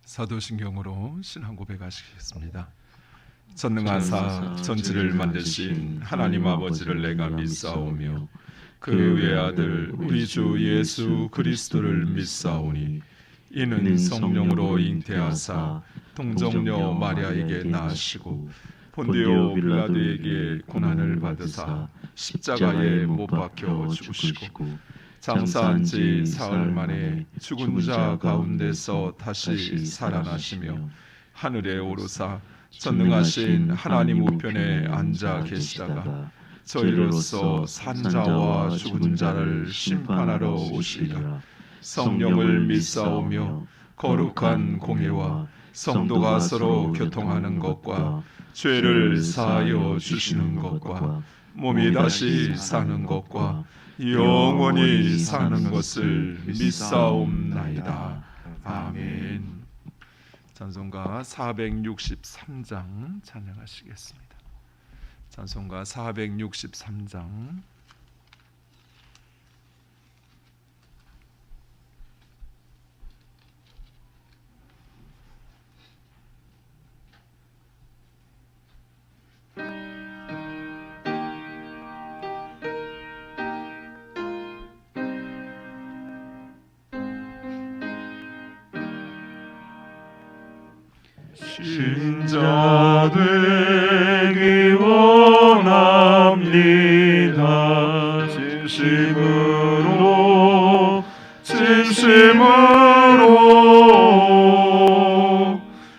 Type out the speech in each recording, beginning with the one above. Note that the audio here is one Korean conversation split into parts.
사도신경으로 신앙 고백하시겠습니다. 전능하사 전지를 만드신 하나님 아버지를 내가 믿사오며 그 외아들 우리 주 예수 그리스도를 믿사오니 이는 성령으로 잉태하사 동정녀 마리아에게 낳으시고 본디오 빌라도에게 고난을 받으사 십자가에 못 박혀 죽으시고 장사한 지 사흘 만에 죽은 자 가운데서 다시 살아나시며 하늘에 오르사 전능하신 하나님 우편에 앉아 계시다가 저희로서 산자와 죽은 자를 심판하러 오시리라. 성령을 믿사오며 거룩한 공회와 성도가 서로 교통하는 것과 죄를 사하여 주시는 것과 몸이 다시 사는 것과 영원히 사는 것을 믿사옵나이다. 아멘. 찬송가 463장 찬양하시겠습니다. 찬송가 463장. 신자 되기 원합니다. 진심으로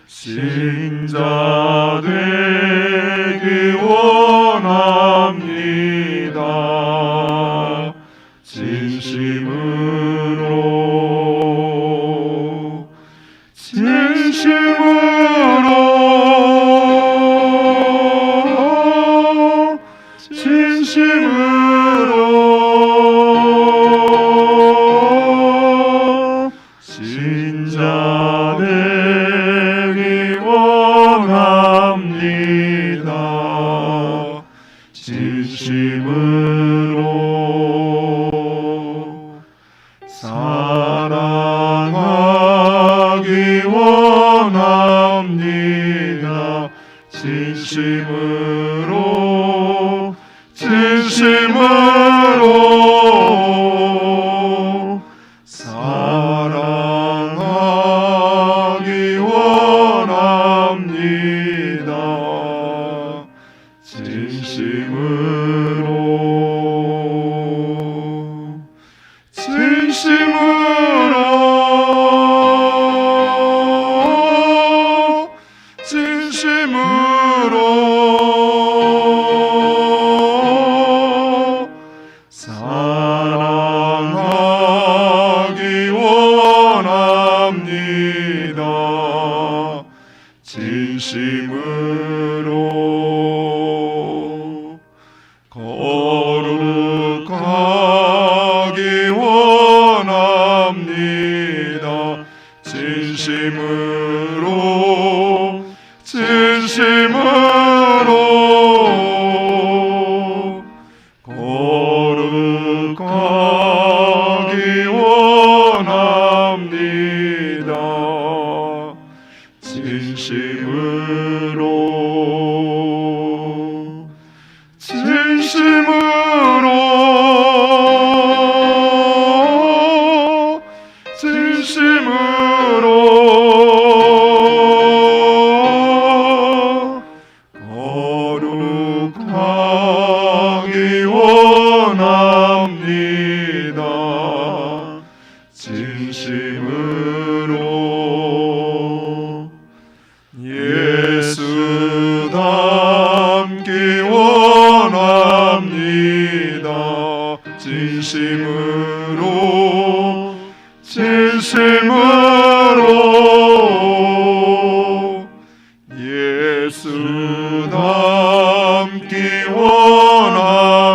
신자 되기 원합니다. 진심으로 신자 되기 원합니다. 진심으로 사랑하기 원합니다. 진심으로 사랑하기 원합니다. 진심으로 사랑하기 원합니다. 진심으로 거룩하기 원합니다. 진심으로 거룩하기 원합니다. 진심으로 거룩하기 원합니다. 진심으로 예수 닮기 원합니다. 진심으로 예수 닮기 원합니다.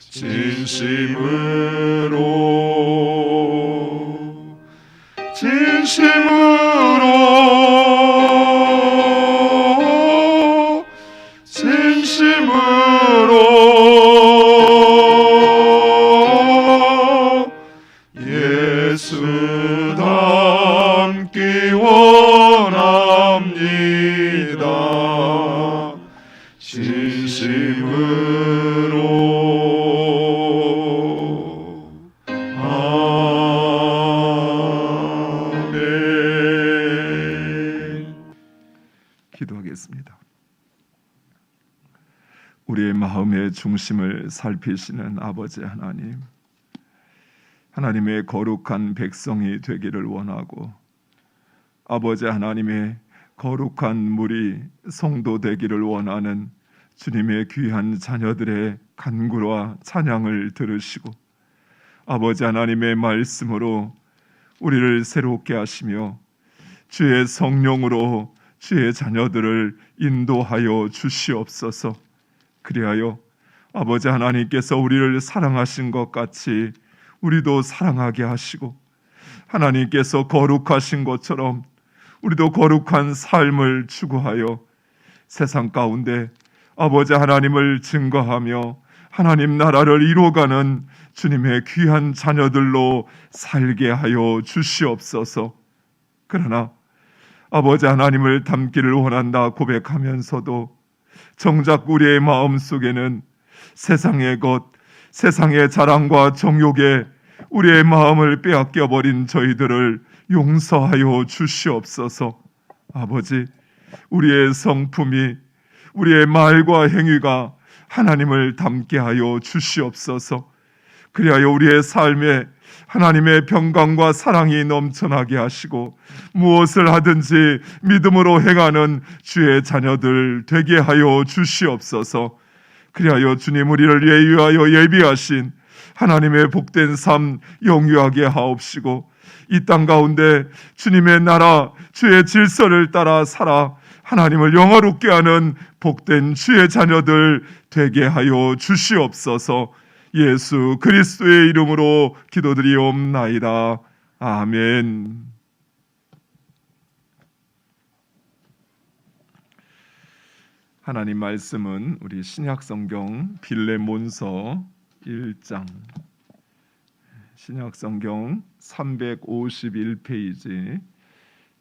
진심으로 예수 담기 원합니다. 진심으로 아멘. 기도하겠습니다. 우리의 마음의 중심을 살피시는 아버지 하나님, 하나님의 거룩한 백성이 되기를 원하고 아버지 하나님의 거룩한 무리 성도 되기를 원하는 주님의 귀한 자녀들의 간구와 찬양을 들으시고 아버지 하나님의 말씀으로 우리를 새롭게 하시며 주의 성령으로 주의 자녀들을 인도하여 주시옵소서. 그리하여 아버지 하나님께서 우리를 사랑하신 것 같이 우리도 사랑하게 하시고 하나님께서 거룩하신 것처럼 우리도 거룩한 삶을 추구하여 세상 가운데 아버지 하나님을 증거하며 하나님 나라를 이루어가는 주님의 귀한 자녀들로 살게 하여 주시옵소서. 그러나 아버지 하나님을 닮기를 원한다 고백하면서도 정작 우리의 마음속에는 세상의 것, 세상의 자랑과 정욕에 우리의 마음을 빼앗겨버린 저희들을 용서하여 주시옵소서. 아버지, 우리의 성품이, 우리의 말과 행위가 하나님을 닮게 하여 주시옵소서. 그리하여 우리의 삶에 하나님의 평강과 사랑이 넘쳐나게 하시고 무엇을 하든지 믿음으로 행하는 주의 자녀들 되게 하여 주시옵소서. 그리하여 주님 우리를 위하여 예비하신 하나님의 복된 삶 영유하게 하옵시고 이 땅 가운데 주님의 나라 주의 질서를 따라 살아 하나님을 영화롭게 하는 복된 주의 자녀들 되게 하여 주시옵소서. 예수 그리스도의 이름으로 기도드리옵나이다. 아멘. 하나님 말씀은 우리 신약성경 빌레몬서 1장, 신약성경 351페이지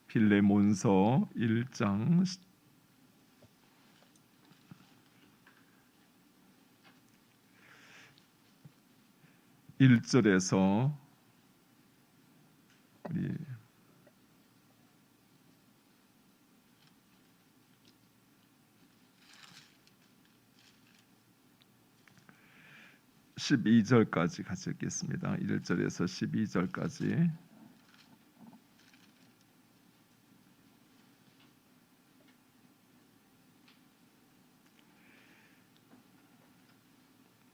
빌레몬서 1장 1절에서 우리 12절까지 같이 읽겠습니다. 1절에서 12절까지.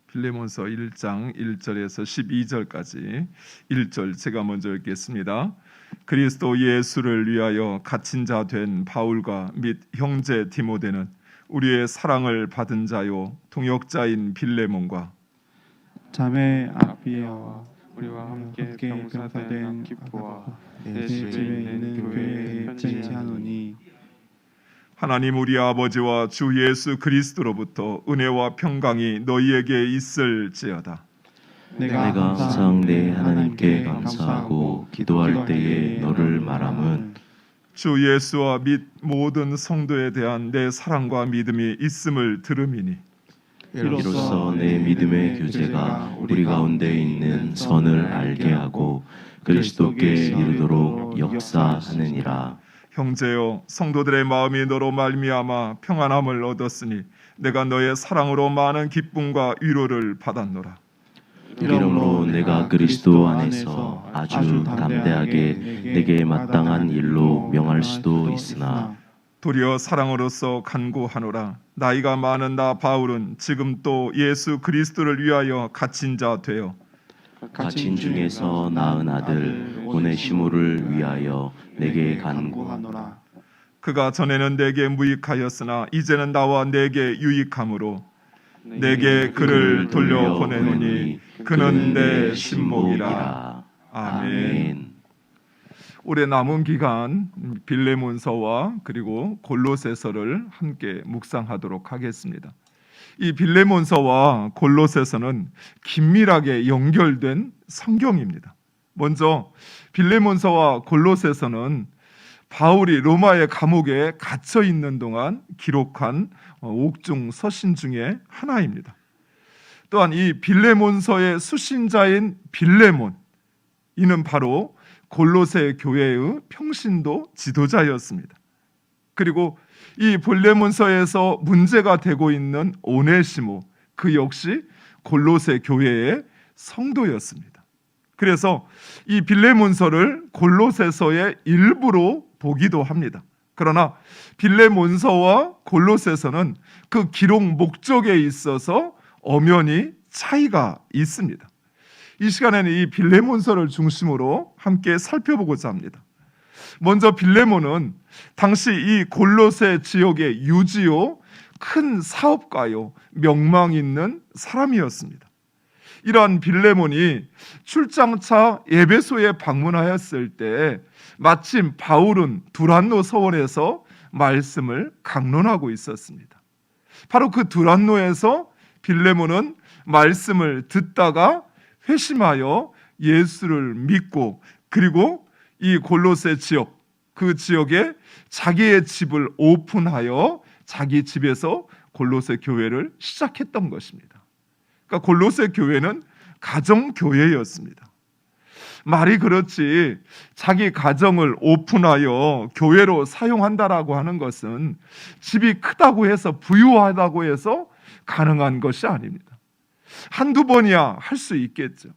빌레몬서 1장 1절에서 12절까지. 1절 제가 먼저 읽겠습니다. 그리스도 예수를 위하여 갇힌 자 된 바울과 및 형제 디모데는 우리의 사랑을 받은 자요 동역자인 빌레몬과 자매 아비아와 우리와 함께 함께 병사된 아키포와 내 집에 집에 있는 교회에 편지하노니 하나님 우리 아버지와 주 예수 그리스도로부터 은혜와 평강이 너희에게 있을지어다. 내가 항상 내 하나님께 감사하고 기도할 때에 너를 말함은 주 예수와 및 모든 성도에 대한 내 사랑과 믿음이 있음을 들음이니 이로써 내 믿음의 교제가 우리 가운데 있는 선을 알게 하고 그리스도께 이르도록 역사하느니라. 형제여 성도들의 마음이 너로 말미암아 평안함을 얻었으니 내가 너의 사랑으로 많은 기쁨과 위로를 받았노라. 이러므로 내가 그리스도 안에서 아주 담대하게 내게 마땅한 일로 명할 수도 있으나 도리어 사랑으로서 간구하노라. 나이가 많은 나 바울은 지금 또 예수 그리스도를 위하여 갇힌 자 되어 갇힌 중에서 낳은 아들 오네시모를 위하여 내게 간구하노라. 그가 전에는 내게 무익하였으나 이제는 나와 내게 유익함으로 내게 그를 돌려보내노니 그는 내 신복이라. 아멘. 올해 남은 기간 빌레몬서와 그리고 골로새서를 함께 묵상하도록 하겠습니다. 이 빌레몬서와 골로새서는 긴밀하게 연결된 성경입니다. 먼저 빌레몬서와 골로새서는 바울이 로마의 감옥에 갇혀 있는 동안 기록한 옥중 서신 중에 하나입니다. 또한 이 빌레몬서의 수신자인 빌레몬, 이는 바로 골로새 교회의 평신도 지도자였습니다. 그리고 이 빌레몬서에서 문제가 되고 있는 오네시모, 그 역시 골로새 교회의 성도였습니다. 그래서 이 빌레몬서를 골로새서의 일부로 보기도 합니다. 그러나 빌레몬서와 골로새서는 그 기록 목적에 있어서 엄연히 차이가 있습니다. 이 시간에는 이 빌레몬서를 중심으로 함께 살펴보고자 합니다. 먼저 빌레몬은 당시 이 골로새 지역의 유지요, 큰 사업가요, 명망 있는 사람이었습니다. 이러한 빌레몬이 출장차 에베소에 방문하였을 때 마침 바울은 두란노 서원에서 말씀을 강론하고 있었습니다. 바로 그 두란노에서 빌레몬은 말씀을 듣다가 회심하여 예수를 믿고, 그리고 이 골로새 지역, 그 지역에 자기의 집을 오픈하여 자기 집에서 골로새 교회를 시작했던 것입니다. 그러니까 골로새 교회는 가정교회였습니다. 말이 그렇지 자기 가정을 오픈하여 교회로 사용한다라고 하는 것은 집이 크다고 해서, 부유하다고 해서 가능한 것이 아닙니다. 한두 번이야 할 수 있겠죠.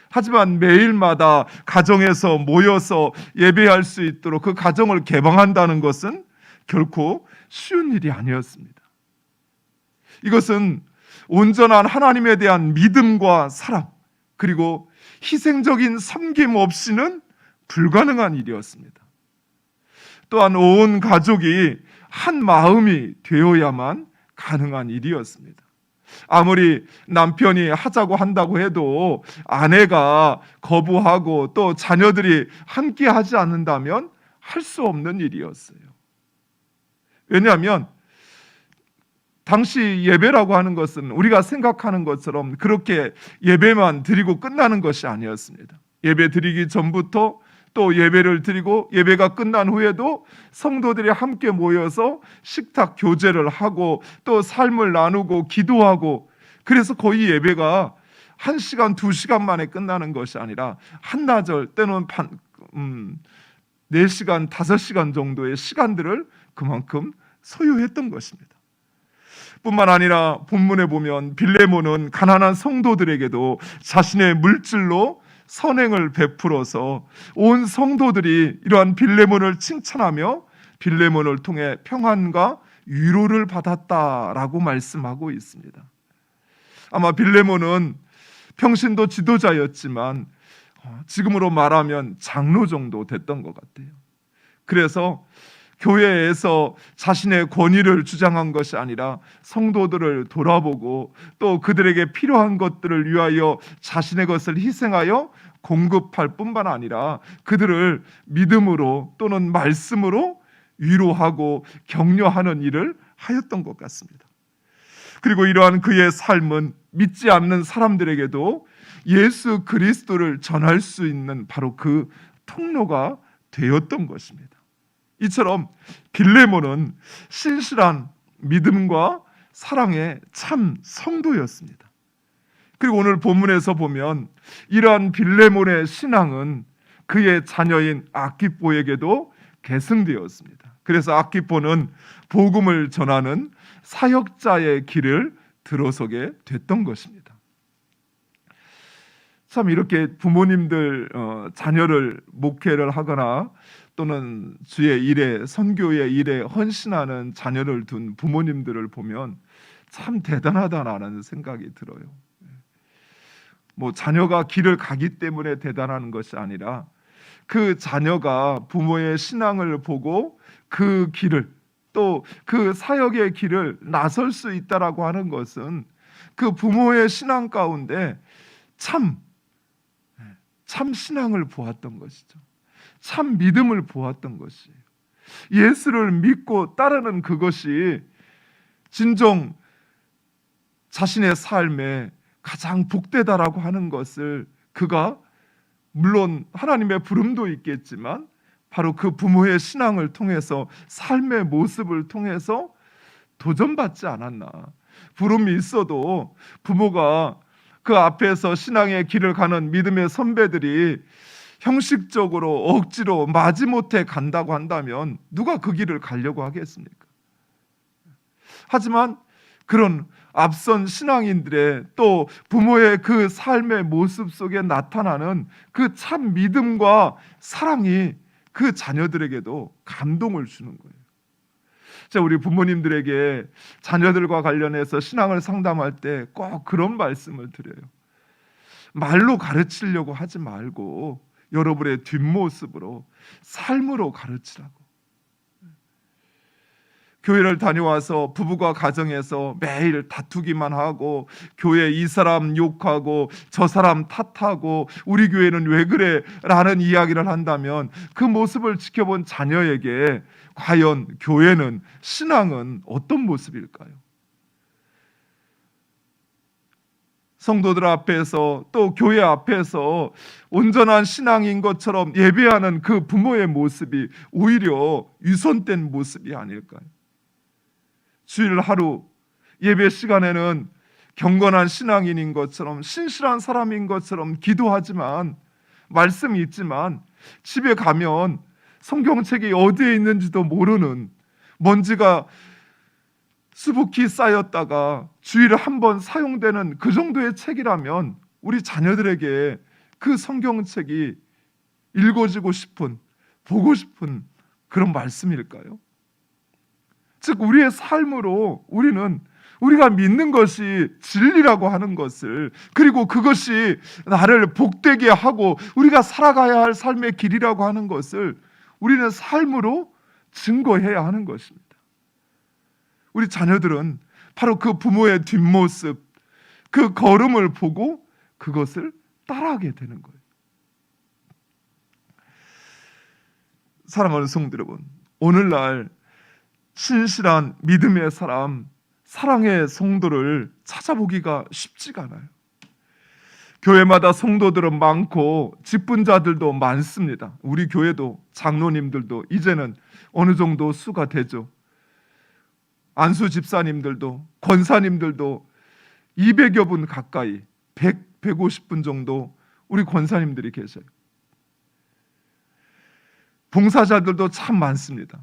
하지만 매일마다 가정에서 모여서 예배할 수 있도록 그 가정을 개방한다는 것은 결코 쉬운 일이 아니었습니다. 이것은 온전한 하나님에 대한 믿음과 사랑, 그리고 희생적인 섬김 없이는 불가능한 일이었습니다. 또한 온 가족이 한 마음이 되어야만 가능한 일이었습니다. 아무리 남편이 하자고 한다고 해도 아내가 거부하고 또 자녀들이 함께 하지 않는다면 할 수 없는 일이었어요. 왜냐하면 당시 예배라고 하는 것은 우리가 생각하는 것처럼 그렇게 예배만 드리고 끝나는 것이 아니었습니다. 예배 드리기 전부터 또 예배를 드리고 예배가 끝난 후에도 성도들이 함께 모여서 식탁 교제를 하고 또 삶을 나누고 기도하고, 그래서 거의 예배가 1시간, 2시간 만에 끝나는 것이 아니라 한나절 때는 4시간, 5시간 정도의 시간들을 그만큼 소유했던 것입니다. 뿐만 아니라 본문에 보면 빌레몬은 가난한 성도들에게도 자신의 물질로 선행을 베풀어서 온 성도들이 이러한 빌레몬을 칭찬하며 빌레몬을 통해 평안과 위로를 받았다라고 말씀하고 있습니다. 아마 빌레몬은 평신도 지도자였지만 지금으로 말하면 장로 정도 됐던 것 같아요. 그래서 교회에서 자신의 권위를 주장한 것이 아니라 성도들을 돌아보고 또 그들에게 필요한 것들을 위하여 자신의 것을 희생하여 공급할 뿐만 아니라 그들을 믿음으로 또는 말씀으로 위로하고 격려하는 일을 하였던 것 같습니다. 그리고 이러한 그의 삶은 믿지 않는 사람들에게도 예수 그리스도를 전할 수 있는 바로 그 통로가 되었던 것입니다. 이처럼 빌레몬은 신실한 믿음과 사랑의 참 성도였습니다. 그리고 오늘 본문에서 보면 이러한 빌레몬의 신앙은 그의 자녀인 아키포에게도 계승되었습니다. 그래서 아키포는 복음을 전하는 사역자의 길을 들어서게 됐던 것입니다. 참 이렇게 부모님들 자녀를 목회를 하거나 또는 주의 일에, 선교의 일에 헌신하는 자녀를 둔 부모님들을 보면 참 대단하다라는 생각이 들어요. 뭐 자녀가 길을 가기 때문에 대단한 것이 아니라 그 자녀가 부모의 신앙을 보고 그 길을, 또 그 사역의 길을 나설 수 있다라고 하는 것은 그 부모의 신앙 가운데 참 신앙을 보았던 것이죠. 참 믿음을 보았던 것이에요. 예수를 믿고 따르는 그것이 진정 자신의 삶에 가장 복되다라고 하는 것을 그가 물론 하나님의 부름도 있겠지만 바로 그 부모의 신앙을 통해서 삶의 모습을 통해서 도전받지 않았나. 부름이 있어도 부모가 그 앞에서 신앙의 길을 가는 믿음의 선배들이 형식적으로 억지로 마지못해 간다고 한다면 누가 그 길을 가려고 하겠습니까? 하지만 그런 앞선 신앙인들의 또 부모의 그 삶의 모습 속에 나타나는 그 참 믿음과 사랑이 그 자녀들에게도 감동을 주는 거예요. 자, 우리 부모님들에게 자녀들과 관련해서 신앙을 상담할 때 꼭 그런 말씀을 드려요. 말로 가르치려고 하지 말고 여러분의 뒷모습으로, 삶으로 가르치라고. 교회를 다녀와서 부부가 가정에서 매일 다투기만 하고 교회 이 사람 욕하고 저 사람 탓하고 우리 교회는 왜 그래? 라는 이야기를 한다면 그 모습을 지켜본 자녀에게 과연 교회는, 신앙은 어떤 모습일까요? 성도들 앞에서 또 교회 앞에서 온전한 신앙인 것처럼 예배하는 그 부모의 모습이 오히려 유선된 모습이 아닐까요? 주일 하루 예배 시간에는 경건한 신앙인인 것처럼, 신실한 사람인 것처럼 기도하지만, 말씀이 있지만 집에 가면 성경책이 어디에 있는지도 모르는, 먼지가 수북히 쌓였다가 주일에 한 번 사용되는 그 정도의 책이라면 우리 자녀들에게 그 성경책이 읽어지고 싶은, 보고 싶은 그런 말씀일까요? 즉 우리의 삶으로 우리는 우리가 믿는 것이 진리라고 하는 것을, 그리고 그것이 나를 복되게 하고 우리가 살아가야 할 삶의 길이라고 하는 것을 우리는 삶으로 증거해야 하는 것입니다. 우리 자녀들은 바로 그 부모의 뒷모습, 그 걸음을 보고 그것을 따라하게 되는 거예요. 사랑하는 성도 여러분, 오늘날 신실한 믿음의 사람, 사랑의 성도를 찾아보기가 쉽지가 않아요. 교회마다 성도들은 많고 직분자들도 많습니다. 우리 교회도 장로님들도 이제는 어느 정도 수가 되죠. 안수 집사님들도, 권사님들도 200여 분 가까이, 100, 150분 정도 우리 권사님들이 계셔요. 봉사자들도 참 많습니다.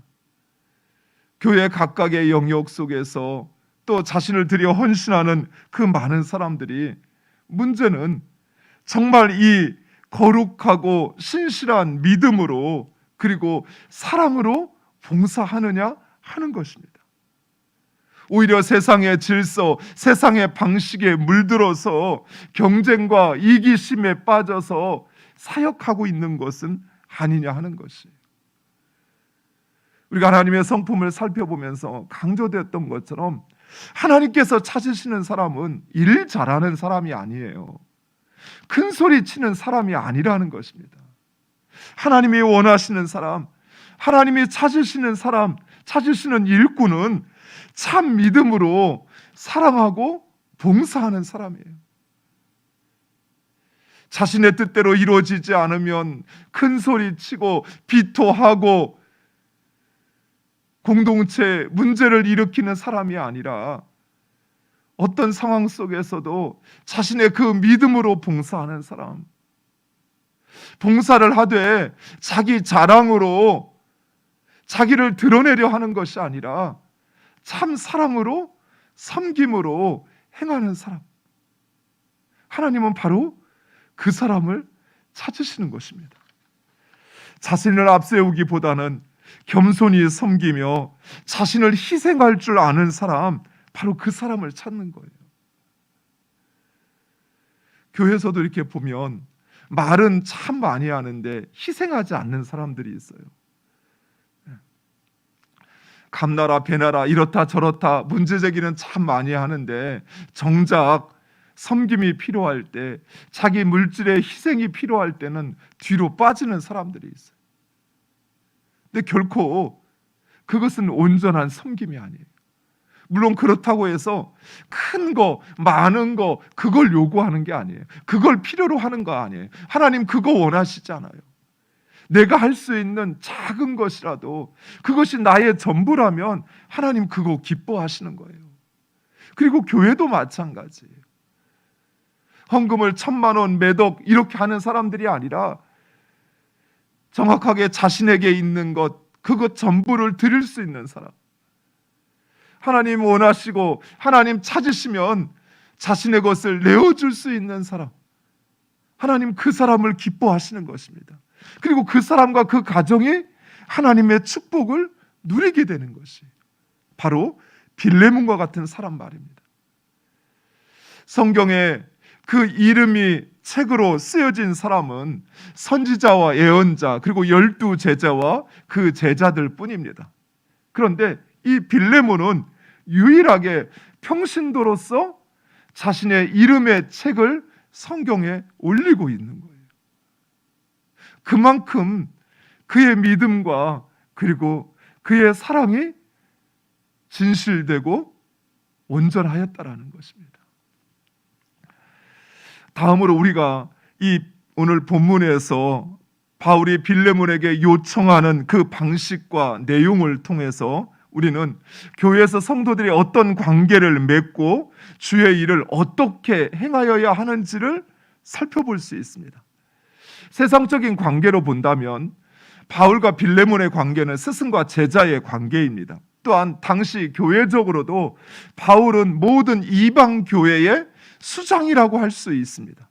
교회 각각의 영역 속에서 또 자신을 들여 헌신하는 그 많은 사람들이, 문제는 정말 이 거룩하고 신실한 믿음으로 그리고 사랑으로 봉사하느냐 하는 것입니다. 오히려 세상의 질서, 세상의 방식에 물들어서 경쟁과 이기심에 빠져서 사역하고 있는 것은 아니냐 하는 것이에요. 우리가 하나님의 성품을 살펴보면서 강조되었던 것처럼 하나님께서 찾으시는 사람은 일 잘하는 사람이 아니에요. 큰 소리 치는 사람이 아니라는 것입니다. 하나님이 원하시는 사람, 하나님이 찾으시는 사람, 찾으시는 일꾼은 참 믿음으로 사랑하고 봉사하는 사람이에요. 자신의 뜻대로 이루어지지 않으면 큰 소리 치고 비토하고 공동체 문제를 일으키는 사람이 아니라 어떤 상황 속에서도 자신의 그 믿음으로 봉사하는 사람, 봉사를 하되 자기 자랑으로 자기를 드러내려 하는 것이 아니라 참 사랑으로, 섬김으로 행하는 사람, 하나님은 바로 그 사람을 찾으시는 것입니다. 자신을 앞세우기보다는 겸손히 섬기며 자신을 희생할 줄 아는 사람, 바로 그 사람을 찾는 거예요. 교회에서도 이렇게 보면 말은 참 많이 하는데 희생하지 않는 사람들이 있어요. 감나라 배나라 이렇다 저렇다 문제 제기는 참 많이 하는데 정작 섬김이 필요할 때, 자기 물질의 희생이 필요할 때는 뒤로 빠지는 사람들이 있어요. 근데 결코 그것은 온전한 섬김이 아니에요. 물론 그렇다고 해서 큰 거, 많은 거 그걸 요구하는 게 아니에요. 그걸 필요로 하는 거 아니에요. 하나님 그거 원하시잖아요. 내가 할 수 있는 작은 것이라도 그것이 나의 전부라면 하나님 그거 기뻐하시는 거예요. 그리고 교회도 마찬가지예요. 헌금을 1,000만 원, 매덕 이렇게 하는 사람들이 아니라 정확하게 자신에게 있는 것, 그것 전부를 드릴 수 있는 사람. 하나님 원하시고 하나님 찾으시면 자신의 것을 내어줄 수 있는 사람. 하나님 그 사람을 기뻐하시는 것입니다. 그리고 그 사람과 그 가정이 하나님의 축복을 누리게 되는 것이 바로 빌레몬과 같은 사람 말입니다. 성경에 그 이름이 책으로 쓰여진 사람은 선지자와 예언자 그리고 12 제자와 그 제자들 뿐입니다. 그런데 이 빌레몬은 유일하게 평신도로서 자신의 이름의 책을 성경에 올리고 있는 거예요. 그만큼 그의 믿음과 그리고 그의 사랑이 진실되고 온전하였다라는 것입니다. 다음으로 우리가 이 오늘 본문에서 바울이 빌레몬에게 요청하는 그 방식과 내용을 통해서 우리는 교회에서 성도들이 어떤 관계를 맺고 주의 일을 어떻게 행하여야 하는지를 살펴볼 수 있습니다. 세상적인 관계로 본다면 바울과 빌레몬의 관계는 스승과 제자의 관계입니다. 또한 당시 교회적으로도 바울은 모든 이방 교회의 수장이라고 할 수 있습니다.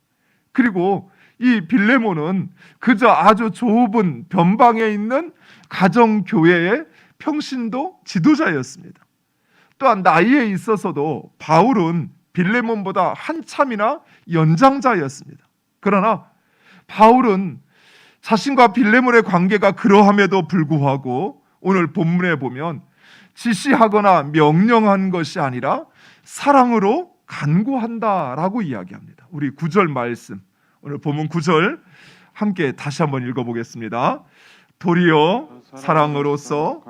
그리고 이 빌레몬은 그저 아주 좁은 변방에 있는 가정교회의 평신도 지도자였습니다. 또한 나이에 있어서도 바울은 빌레몬보다 한참이나 연장자였습니다. 그러나 바울은 자신과 빌레몬의 관계가 그러함에도 불구하고 오늘 본문에 보면 지시하거나 명령한 것이 아니라 사랑으로 간구한다라고 이야기합니다. 우리 9절 말씀, 오늘 본문 9절 함께 다시 한번 읽어보겠습니다. 도리어 사랑으로서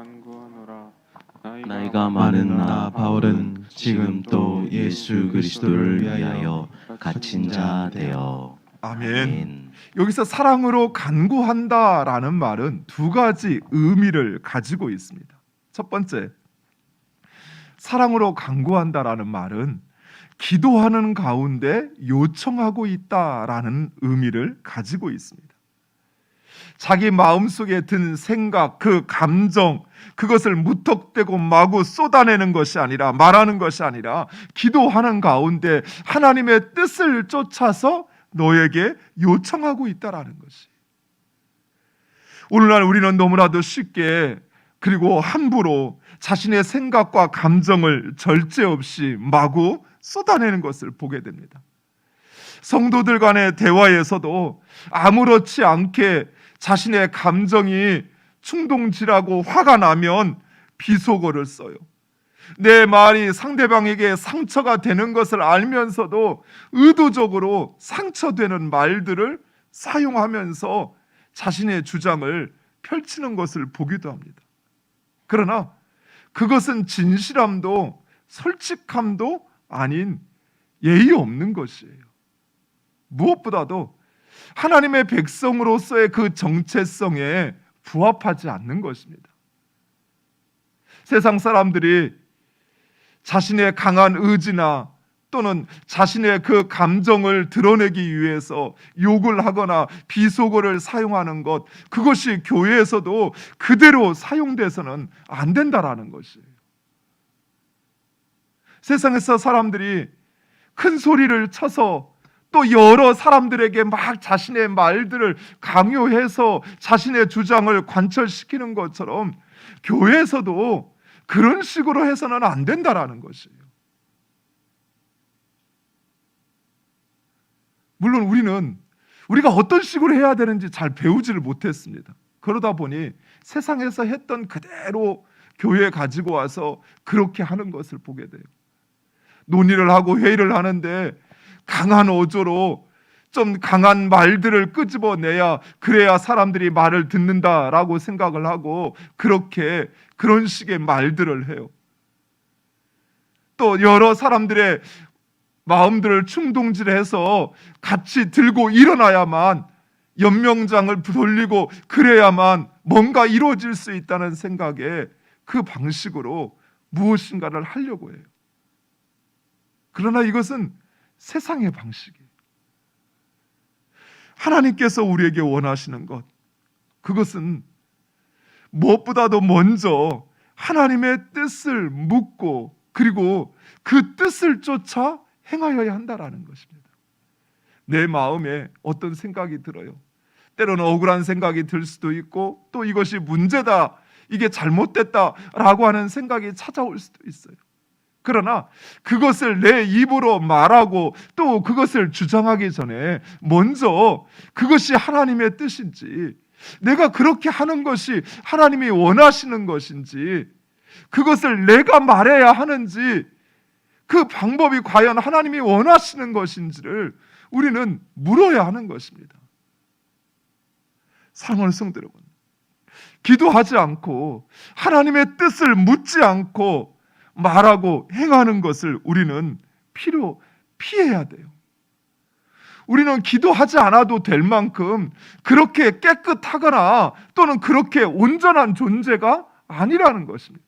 나이가 많은 나 바울은 지금 또 예수 그리스도를 위하여 갇힌 자 되어. 아멘. 여기서 사랑으로 간구한다라는 말은 두 가지 의미를 가지고 있습니다. 첫 번째, 사랑으로 간구한다라는 말은 기도하는 가운데 요청하고 있다라는 의미를 가지고 있습니다. 자기 마음속에 든 생각, 그 감정, 그것을 무턱대고 마구 쏟아내는 것이 아니라, 말하는 것이 아니라 기도하는 가운데 하나님의 뜻을 쫓아서 너에게 요청하고 있다라는 것이. 오늘날 우리는 너무나도 쉽게 그리고 함부로 자신의 생각과 감정을 절제 없이 마구 쏟아내는 것을 보게 됩니다. 성도들 간의 대화에서도 아무렇지 않게 자신의 감정이 충동질하고 화가 나면 비속어를 써요. 내 말이 상대방에게 상처가 되는 것을 알면서도 의도적으로 상처되는 말들을 사용하면서 자신의 주장을 펼치는 것을 보기도 합니다. 그러나 그것은 진실함도 솔직함도 아닌 예의 없는 것이에요. 무엇보다도 하나님의 백성으로서의 그 정체성에 부합하지 않는 것입니다. 세상 사람들이 자신의 강한 의지나 또는 자신의 그 감정을 드러내기 위해서 욕을 하거나 비속어를 사용하는 것, 그것이 교회에서도 그대로 사용돼서는 안 된다라는 것이에요. 세상에서 사람들이 큰 소리를 쳐서 또 여러 사람들에게 막 자신의 말들을 강요해서 자신의 주장을 관철시키는 것처럼 교회에서도 그런 식으로 해서는 안 된다라는 것이에요. 물론 우리가 어떤 식으로 해야 되는지 잘 배우지를 못했습니다. 그러다 보니 세상에서 했던 그대로 교회에 가지고 와서 그렇게 하는 것을 보게 돼요. 논의를 하고 회의를 하는데 강한 어조로 좀 강한 말들을 끄집어내야 그래야 사람들이 말을 듣는다라고 생각을 하고 그런 식의 말들을 해요. 또 여러 사람들의 마음들을 충동질해서 같이 들고 일어나야만 연명장을 돌리고 그래야만 뭔가 이루어질 수 있다는 생각에 그 방식으로 무엇인가를 하려고 해요. 그러나 이것은 세상의 방식이에요. 하나님께서 우리에게 원하시는 것, 그것은 무엇보다도 먼저 하나님의 뜻을 묻고 그리고 그 뜻을 쫓아 행하여야 한다라는 것입니다. 내 마음에 어떤 생각이 들어요. 때로는 억울한 생각이 들 수도 있고 또 이것이 문제다, 이게 잘못됐다라고 하는 생각이 찾아올 수도 있어요. 그러나 그것을 내 입으로 말하고 또 그것을 주장하기 전에 먼저 그것이 하나님의 뜻인지, 내가 그렇게 하는 것이 하나님이 원하시는 것인지, 그것을 내가 말해야 하는지, 그 방법이 과연 하나님이 원하시는 것인지를 우리는 물어야 하는 것입니다. 사랑하는 성도 여러분, 기도하지 않고 하나님의 뜻을 묻지 않고 말하고 행하는 것을 우리는 피해야 돼요. 우리는 기도하지 않아도 될 만큼 그렇게 깨끗하거나 또는 그렇게 온전한 존재가 아니라는 것입니다.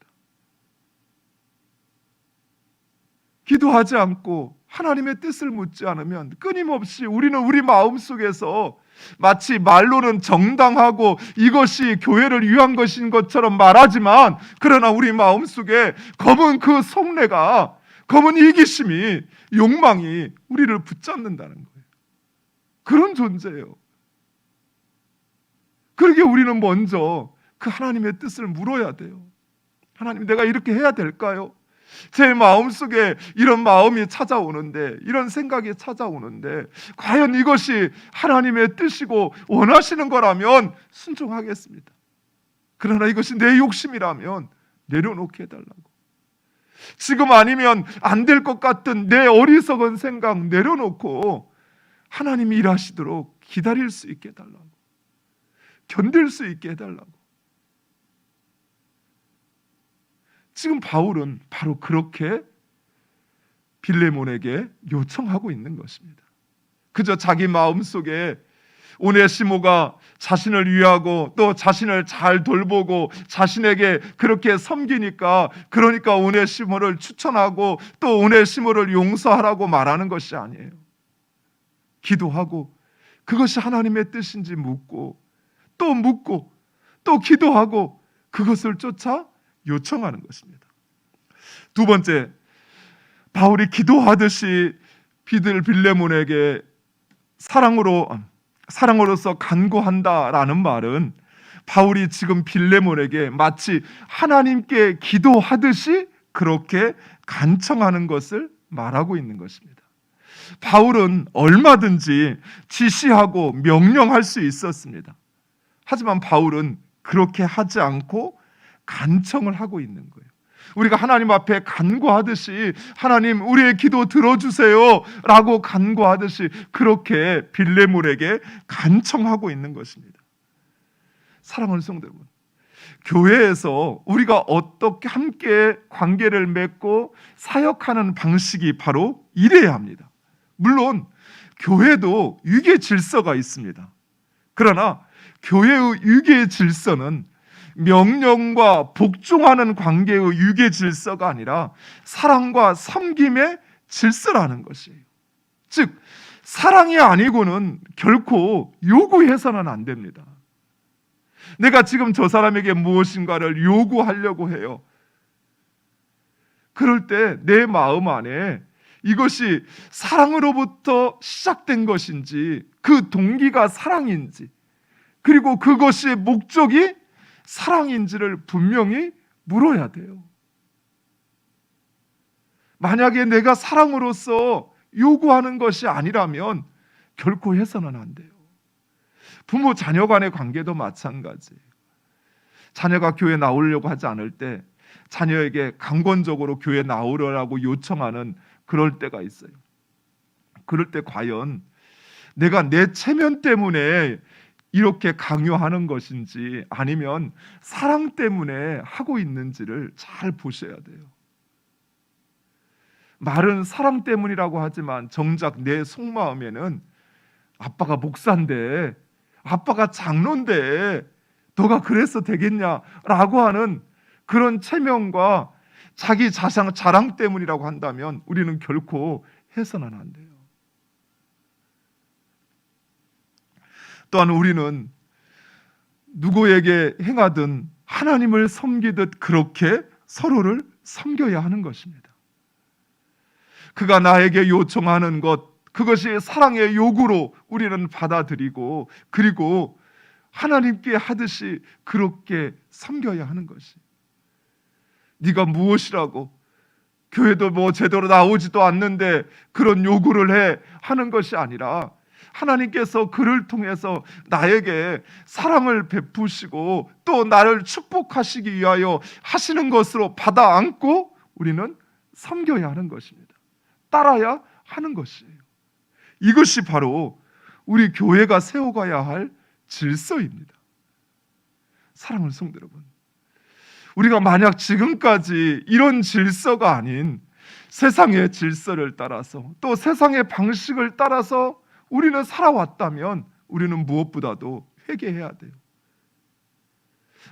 기도하지 않고 하나님의 뜻을 묻지 않으면 끊임없이 우리는 우리 마음속에서 마치 말로는 정당하고 이것이 교회를 위한 것인 것처럼 말하지만, 그러나 우리 마음속에 검은 그 속내가, 검은 이기심이, 욕망이 우리를 붙잡는다는 거예요. 그런 존재예요. 그러기에 우리는 먼저 그 하나님의 뜻을 물어야 돼요. 하나님, 내가 이렇게 해야 될까요? 제 마음속에 이런 마음이 찾아오는데, 이런 생각이 찾아오는데 과연 이것이 하나님의 뜻이고 원하시는 거라면 순종하겠습니다. 그러나 이것이 내 욕심이라면 내려놓게 해달라고. 지금 아니면 안 될 것 같은 내 어리석은 생각 내려놓고 하나님이 일하시도록 기다릴 수 있게 해달라고, 견딜 수 있게 해달라고. 지금 바울은 바로 그렇게 빌레몬에게 요청하고 있는 것입니다. 그저 자기 마음속에 오네시모가 자신을 위하고 또 자신을 잘 돌보고 자신에게 그렇게 섬기니까, 그러니까 오네시모를 추천하고 또 오네시모를 용서하라고 말하는 것이 아니에요. 기도하고 그것이 하나님의 뜻인지 묻고 또 기도하고 그것을 쫓아 요청하는 것입니다. 두 번째, 바울이 기도하듯이 빌레몬에게 사랑으로서 간구한다라는 말은 바울이 지금 빌레몬에게 마치 하나님께 기도하듯이 그렇게 간청하는 것을 말하고 있는 것입니다. 바울은 얼마든지 지시하고 명령할 수 있었습니다. 하지만 바울은 그렇게 하지 않고 간청을 하고 있는 거예요. 우리가 하나님 앞에 간구하듯이 하나님 우리의 기도 들어주세요 라고 간구하듯이 그렇게 빌레몬에게 간청하고 있는 것입니다. 사랑하는 성도 여러분, 교회에서 우리가 어떻게 함께 관계를 맺고 사역하는 방식이 바로 이래야 합니다. 물론 교회도 유계 질서가 있습니다. 그러나 교회의 유계 질서는 명령과 복종하는 관계의 유계 질서가 아니라 사랑과 섬김의 질서라는 것이에요. 즉 사랑이 아니고는 결코 요구해서는 안 됩니다. 내가 지금 저 사람에게 무엇인가를 요구하려고 해요. 그럴 때 내 마음 안에 이것이 사랑으로부터 시작된 것인지, 그 동기가 사랑인지, 그리고 그것이 목적이 사랑인지를 분명히 물어야 돼요. 만약에 내가 사랑으로서 요구하는 것이 아니라면 결코 해서는 안 돼요. 부모 자녀 간의 관계도 마찬가지예요. 자녀가 교회 나오려고 하지 않을 때 자녀에게 강권적으로 교회 나오려고 요청하는 그럴 때가 있어요. 그럴 때 과연 내가 내 체면 때문에 이렇게 강요하는 것인지 아니면 사랑 때문에 하고 있는지를 잘 보셔야 돼요. 말은 사랑 때문이라고 하지만 정작 내 속마음에는 아빠가 목사인데, 아빠가 장로인데 너가 그래서 되겠냐라고 하는 그런 체면과 자기 자랑 때문이라고 한다면 우리는 결코 해서는 안 돼요. 또한 우리는 누구에게 행하든 하나님을 섬기듯 그렇게 서로를 섬겨야 하는 것입니다. 그가 나에게 요청하는 것, 그것이 사랑의 요구로 우리는 받아들이고, 그리고 하나님께 하듯이 그렇게 섬겨야 하는 것이. 네가 무엇이라고, 교회도 뭐 제대로 나오지도 않는데 그런 요구를 해 하는 것이 아니라, 하나님께서 그를 통해서 나에게 사랑을 베푸시고 또 나를 축복하시기 위하여 하시는 것으로 받아 안고 우리는 섬겨야 하는 것입니다. 따라야 하는 것이에요. 이것이 바로 우리 교회가 세워가야 할 질서입니다. 사랑하는 성도 여러분, 우리가 만약 지금까지 이런 질서가 아닌 세상의 질서를 따라서 또 세상의 방식을 따라서 우리는 살아왔다면 우리는 무엇보다도 회개해야 돼요.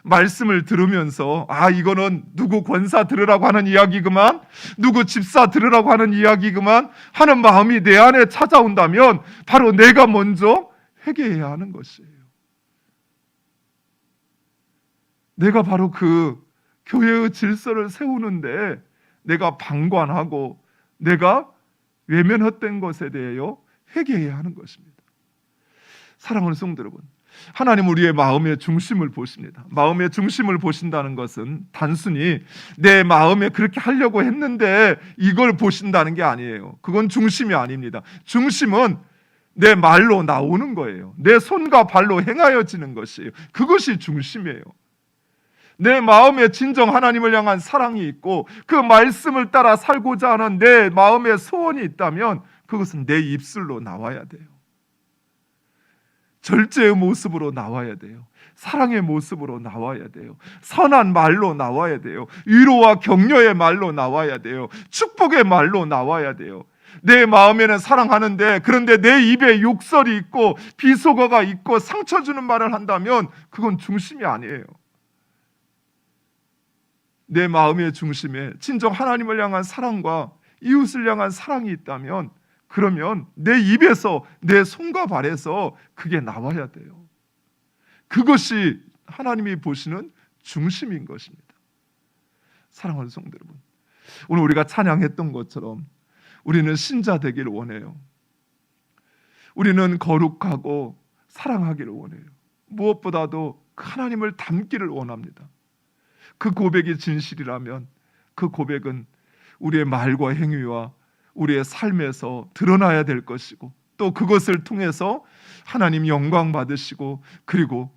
말씀을 들으면서 이거는 누구 권사 들으라고 하는 이야기구만, 누구 집사 들으라고 하는 이야기구만 하는 마음이 내 안에 찾아온다면 바로 내가 먼저 회개해야 하는 것이에요. 내가 바로 그 교회의 질서를 세우는데 내가 방관하고 내가 외면했던 것에 대하여 회개해야 하는 것입니다. 사랑하는 성도 여러분, 하나님 우리의 마음의 중심을 보십니다. 마음의 중심을 보신다는 것은 단순히 내 마음에 그렇게 하려고 했는데 이걸 보신다는 게 아니에요. 그건 중심이 아닙니다. 중심은 내 말로 나오는 거예요. 내 손과 발로 행하여지는 것이에요. 그것이 중심이에요. 내 마음에 진정 하나님을 향한 사랑이 있고 그 말씀을 따라 살고자 하는 내 마음의 소원이 있다면 그것은 내 입술로 나와야 돼요. 절제의 모습으로 나와야 돼요. 사랑의 모습으로 나와야 돼요. 선한 말로 나와야 돼요. 위로와 격려의 말로 나와야 돼요. 축복의 말로 나와야 돼요. 내 마음에는 사랑하는데 그런데 내 입에 욕설이 있고 비속어가 있고 상처 주는 말을 한다면 그건 중심이 아니에요. 내 마음의 중심에 진정 하나님을 향한 사랑과 이웃을 향한 사랑이 있다면 그러면 내 입에서 내 손과 발에서 그게 나와야 돼요. 그것이 하나님이 보시는 중심인 것입니다. 사랑하는 성도 여러분, 오늘 우리가 찬양했던 것처럼 우리는 신자 되기를 원해요. 우리는 거룩하고 사랑하기를 원해요. 무엇보다도 하나님을 닮기를 원합니다. 그 고백이 진실이라면 그 고백은 우리의 말과 행위와 우리의 삶에서 드러나야 될 것이고 또 그것을 통해서 하나님 영광 받으시고 그리고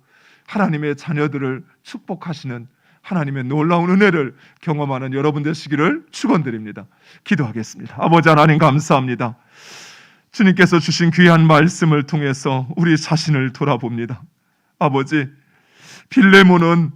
하나님의 자녀들을 축복하시는 하나님의 놀라운 은혜를 경험하는 여러분 되시기를 축원드립니다. 기도하겠습니다. 아버지 하나님 감사합니다. 주님께서 주신 귀한 말씀을 통해서 우리 자신을 돌아봅니다. 아버지, 빌레몬은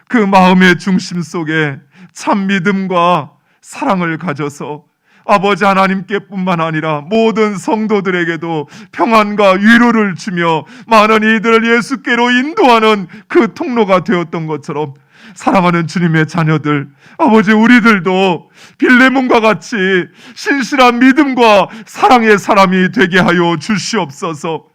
그 마음의 중심 속에 참 믿음과 사랑을 가져서 아버지 하나님께 뿐만 아니라 모든 성도들에게도 평안과 위로를 주며 많은 이들을 예수께로 인도하는 그 통로가 되었던 것처럼 사랑하는 주님의 자녀들, 아버지 우리들도 빌레몬과 같이 신실한 믿음과 사랑의 사람이 되게 하여 주시옵소서.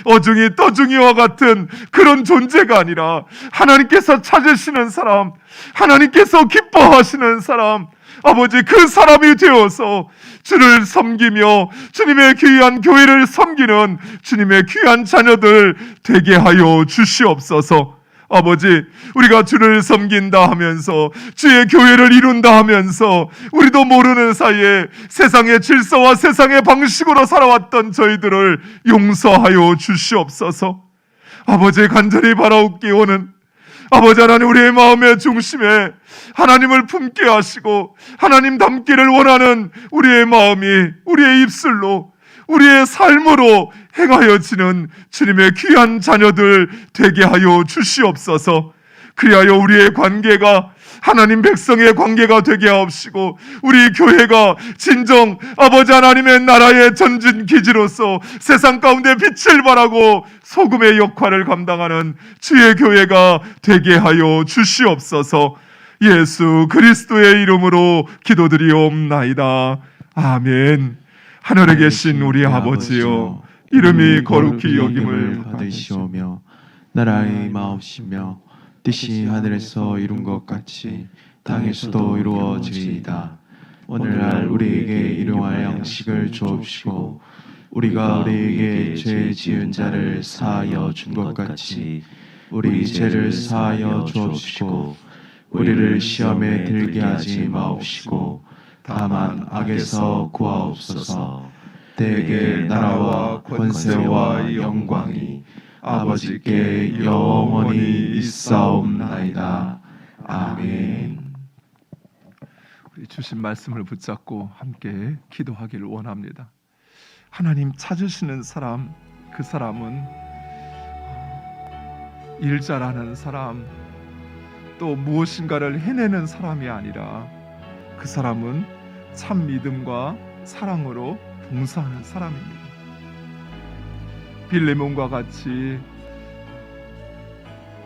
어중이 떠중이와 같은 그런 존재가 아니라 하나님께서 찾으시는 사람, 하나님께서 기뻐하시는 사람, 아버지 그 사람이 되어서 주를 섬기며 주님의 귀한 교회를 섬기는 주님의 귀한 자녀들 되게 하여 주시옵소서. 아버지, 우리가 주를 섬긴다 하면서 주의 교회를 이룬다 하면서 우리도 모르는 사이에 세상의 질서와 세상의 방식으로 살아왔던 저희들을 용서하여 주시옵소서. 아버지, 간절히 바라옵기오는 아버지 하나님, 우리의 마음의 중심에 하나님을 품게 하시고 하나님 닮기를 원하는 우리의 마음이 우리의 입술로 우리의 삶으로 행하여지는 주님의 귀한 자녀들 되게 하여 주시옵소서. 그리하여 우리의 관계가 하나님 백성의 관계가 되게 하옵시고, 우리 교회가 진정 아버지 하나님의 나라의 전진 기지로서 세상 가운데 빛을 발하고 소금의 역할을 감당하는 주의 교회가 되게 하여 주시옵소서. 예수 그리스도의 이름으로 기도드리옵나이다. 아멘. 하늘에 계신 우리 아버지여, 이름이 거룩히 여김을 받으시오며 나라의 마옵시며 뜻이 하늘에서 이룬 것 같이 땅에서도 이루어지리이다. 오늘날 우리에게 일용할 양식을 주옵시고, 우리가 우리에게 죄 지은 자를 사하여 준 것 같이 우리 죄를 사하여 주옵시고, 우리를 시험에 들게 하지 마옵시고 다만 악에서 구하옵소서. 대개 나라와 권세와 영광이 아버지께 영원히 있사옵나이다. 아멘. 우리 주신 말씀을 붙잡고 함께 기도하기를 원합니다. 하나님 찾으시는 사람, 그 사람은 일 잘하는 사람, 또 무엇인가를 해내는 사람이 아니라 그 사람은 참 믿음과 사랑으로 봉사하는 사람입니다. 빌레몬과 같이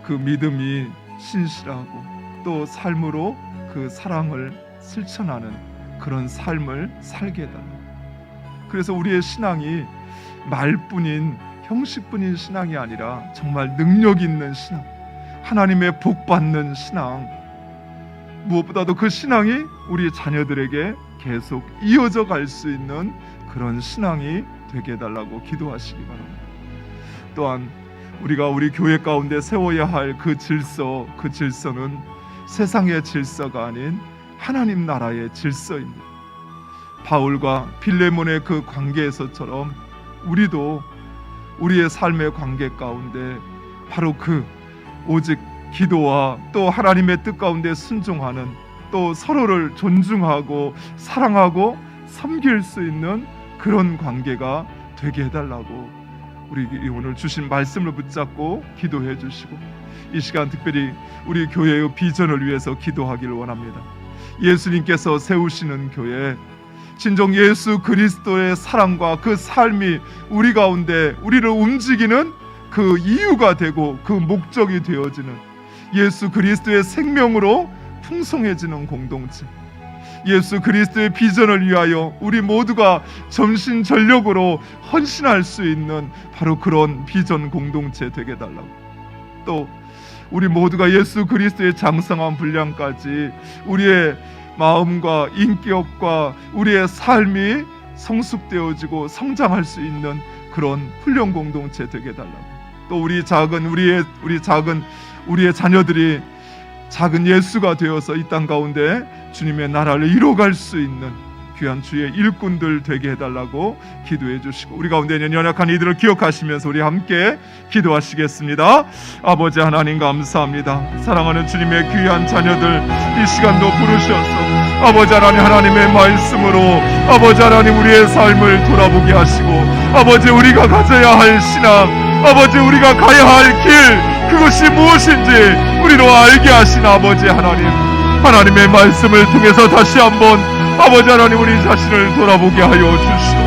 그 믿음이 신실하고 또 삶으로 그 사랑을 실천하는 그런 삶을 살게 해달라고. 그래서 우리의 신앙이 말뿐인 형식뿐인 신앙이 아니라 정말 능력 있는 신앙, 하나님의 복 받는 신앙, 무엇보다도 그 신앙이 우리 자녀들에게 계속 이어져 갈 수 있는 그런 신앙이 되게 해달라고 기도하시기 바랍니다. 또한 우리가 우리 교회 가운데 세워야 할 그 질서, 그 질서는 세상의 질서가 아닌 하나님 나라의 질서입니다. 바울과 빌레몬의 그 관계에서처럼 우리도 우리의 삶의 관계 가운데 바로 그 오직 기도와 또 하나님의 뜻 가운데 순종하는, 또 서로를 존중하고 사랑하고 섬길 수 있는 그런 관계가 되게 해달라고 우리 오늘 주신 말씀을 붙잡고 기도해 주시고, 이 시간 특별히 우리 교회의 비전을 위해서 기도하기를 원합니다. 예수님께서 세우시는 교회, 진정 예수 그리스도의 사랑과 그 삶이 우리 가운데 우리를 움직이는 그 이유가 되고 그 목적이 되어지는 예수 그리스도의 생명으로 풍성해지는 공동체, 예수 그리스도의 비전을 위하여 우리 모두가 전심전력으로 헌신할 수 있는 바로 그런 비전 공동체 되게 해달라고. 또 우리 모두가 예수 그리스도의 장성한 분량까지 우리의 마음과 인격과 우리의 삶이 성숙되어지고 성장할 수 있는 그런 훈련 공동체 되게 해달라고. 또 우리의 자녀들이 작은 예수가 되어서 이 땅 가운데 주님의 나라를 이뤄갈 수 있는 귀한 주의 일꾼들 되게 해달라고 기도해 주시고, 우리 가운데 있는 연약한 이들을 기억하시면서 우리 함께 기도하시겠습니다. 아버지 하나님 감사합니다. 사랑하는 주님의 귀한 자녀들 이 시간도 부르셔서 아버지 하나님, 하나님의 말씀으로 아버지 하나님 우리의 삶을 돌아보게 하시고, 아버지 우리가 가져야 할 신앙, 아버지 우리가 가야 할 길, 그것이 무엇인지 우리로 알게 하신 아버지 하나님, 하나님의 말씀을 통해서 다시 한번 아버지 하나님 우리 자신을 돌아보게 하여 주시옵소서.